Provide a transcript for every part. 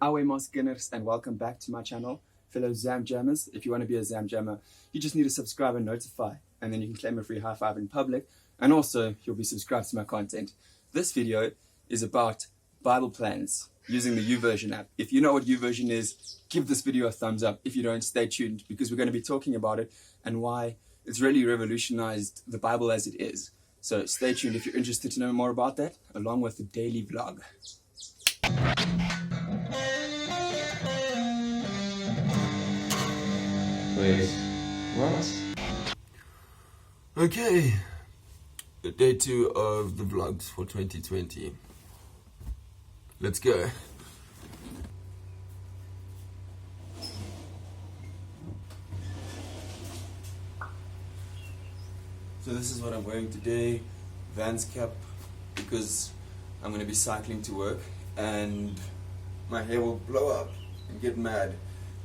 Awe Skinners, and welcome back to my channel, fellow Zam Jammers. If you want to be a Zam Jammer, you just need to subscribe and notify, and then you can claim a free high five in public, and also you'll be subscribed to my content. This video is about Bible plans using the YouVersion app. If you know what YouVersion is, give this video a thumbs up. If you don't, stay tuned, because we're going to be talking about it and why it's really revolutionized the Bible as it is. So stay tuned if you're interested to know more about that, along with the daily vlog. Wait, what? Okay, day 2 of the vlogs for 2020. Let's go. So this is what I'm wearing today, Vans cap, because I'm going to be cycling to work and my hair will blow up and get mad.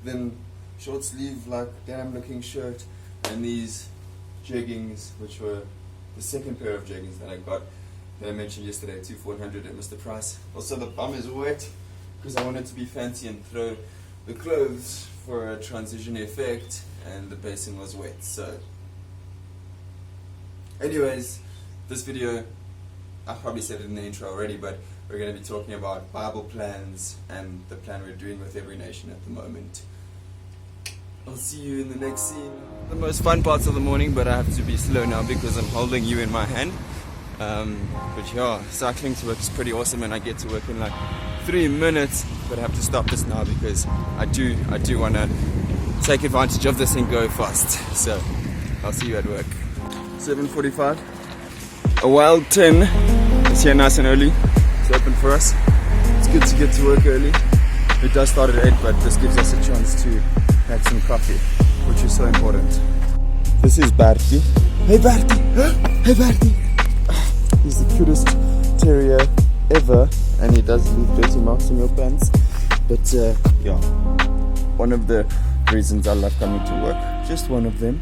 Then short sleeve, like damn looking shirt, and these jeggings, which were the second pair of jeggings that I got, that I mentioned yesterday, 2 for 100 at Mr. Price. Also the bum is wet because I wanted to be fancy and throw the clothes for a transition effect, and the basin was wet. So anyways, this video, I probably said it in the intro already, but we're going to be talking about Bible plans and the plan we're doing with Every Nation at the moment. I'll see you in the next scene. The most fun parts of the morning, but I have to be slow now because I'm holding you in my hand. But yeah, cycling to work is pretty awesome, and I get to work in like 3 minutes, but I have to stop this now because I do want to take advantage of this and go fast. So I'll see you at work. 7:45. A wild 10 is here nice and early. It's open for us. It's good to get to work early. It does start at 8, but this gives us a chance to have some coffee, which is so important. This is Bertie. Hey Bertie! Hey Bertie! He's the cutest terrier ever, and he does leave dirty marks on your pants. But yeah, one of the reasons I love coming to work. Just one of them.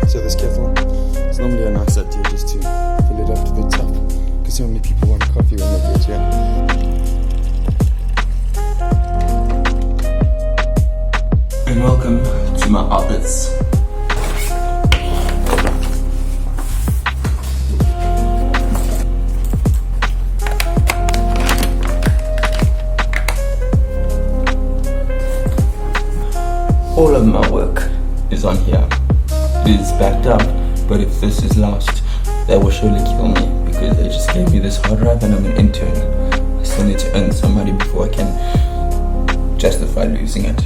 So this kettle, it's normally a nice idea just to fill it up to the top, because so many people want coffee when they get here. And welcome to my office. All of my work is on here. It is backed up, but if this is lost, that will surely kill me, because they just gave me this hard drive and I'm an intern. I still need to earn some money before I can justify losing it.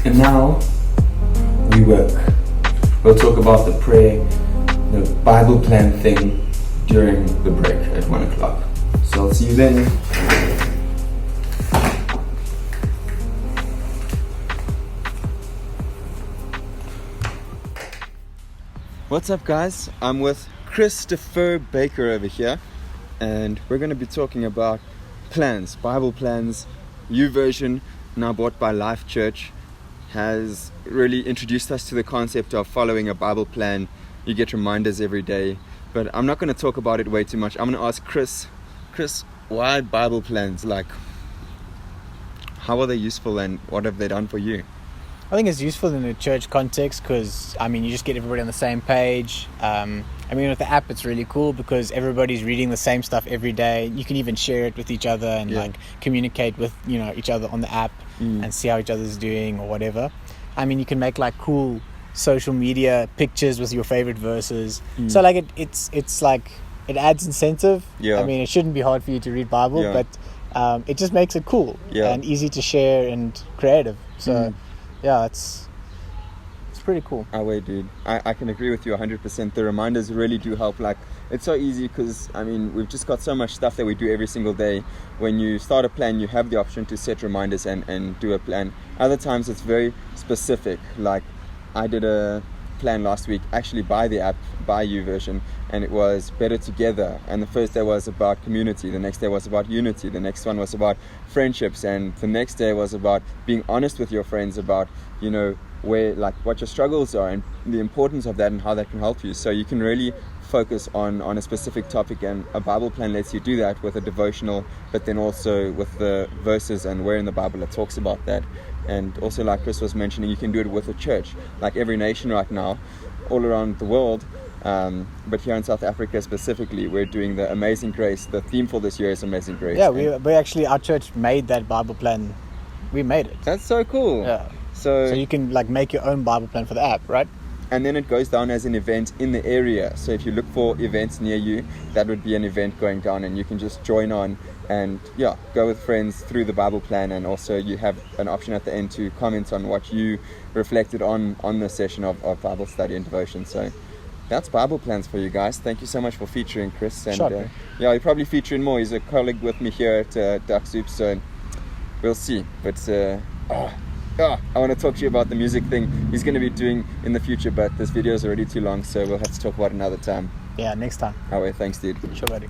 And now we work. We'll talk about the prayer, the Bible plan thing during the break at 1 o'clock. So I'll see you then. What's up guys, I'm with Christopher Baker over here, and we're going to be talking about plans, Bible plans. YouVersion, now bought by Life Church, has really introduced us to the concept of following a Bible plan. You get reminders every day, but I'm not going to talk about it way too much. I'm going to ask Chris, why Bible plans? Like, how are they useful and what have they done for you? I think it's useful in a church context because, I mean, you just get everybody on the same page. I mean, with the app, it's really cool because everybody's reading the same stuff every day. You can even share it with each other and like communicate with, you know, each other on the app and see how each other's doing or whatever. I mean, you can make like cool social media pictures with your favorite verses. So like it's like, it adds incentive. I mean, it shouldn't be hard for you to read Bible, but it just makes it cool and easy to share and creative. So yeah, it's pretty cool. Oh wait, dude, I can agree with you 100%. The reminders really do help. Like, it's so easy because, I mean, we've just got so much stuff that we do every single day. When you start a plan, you have the option to set reminders and do a plan. Other times it's very specific. Like, I did a plan last week, actually by the app, by YouVersion, and it was better together. And the first day was about community, the next day was about unity, the next one was about friendships, and the next day was about being honest with your friends about, you know, where, like, what your struggles are and the importance of that and how that can help you. So you can really focus on a specific topic, and a Bible plan lets you do that with a devotional, but then also with the verses and where in the Bible it talks about that. And also, like Chris was mentioning, you can do it with a church. Like every nation right now, all around the world, but here in South Africa specifically, we're doing the Amazing Grace. The theme for this year is Amazing Grace. Yeah, we actually, our church made that Bible plan. We made it. That's so cool. Yeah. So you can like make your own Bible plan for the app, right? And then it goes down as an event in the area. So if you look for events near you, that would be an event going down, and you can just join on and go with friends through the Bible plan. And also you have an option at the end to comment on what you reflected on the session of Bible study and devotion. So that's Bible plans for you guys. Thank you so much for featuring Chris. And sure, he'll probably feature in more. He's a colleague with me here at Duck Soup, so we'll see. But I want to talk to you about the music thing he's going to be doing in the future, but this video is already too long, so we'll have to talk about it another time. Yeah, next time. Alright, thanks, dude. Sure, buddy.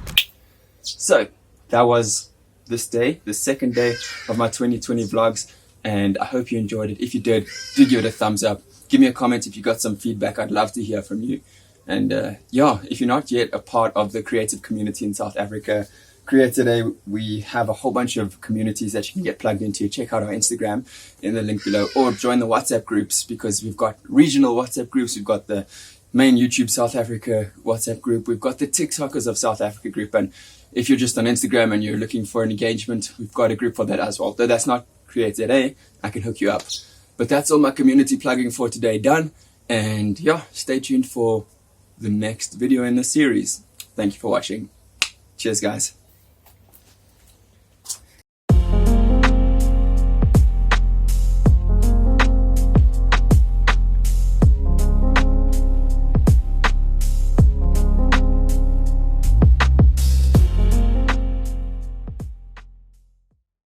So that was this day, the second day of my 2020 vlogs, and I hope you enjoyed it. If you did, do give it a thumbs up. Give me a comment if you got some feedback. I'd love to hear from you. And if you're not yet a part of the creative community in South Africa, CreateZA, we have a whole bunch of communities that you can get plugged into. Check out our Instagram in the link below, or join the WhatsApp groups, because we've got regional WhatsApp groups. We've got the main YouTube South Africa WhatsApp group. We've got the TikTokers of South Africa group. And if you're just on Instagram and you're looking for an engagement, we've got a group for that as well. Though that's not CreateZA, I can hook you up. But that's all my community plugging for today done. And stay tuned for the next video in the series. Thank you for watching. Cheers, guys.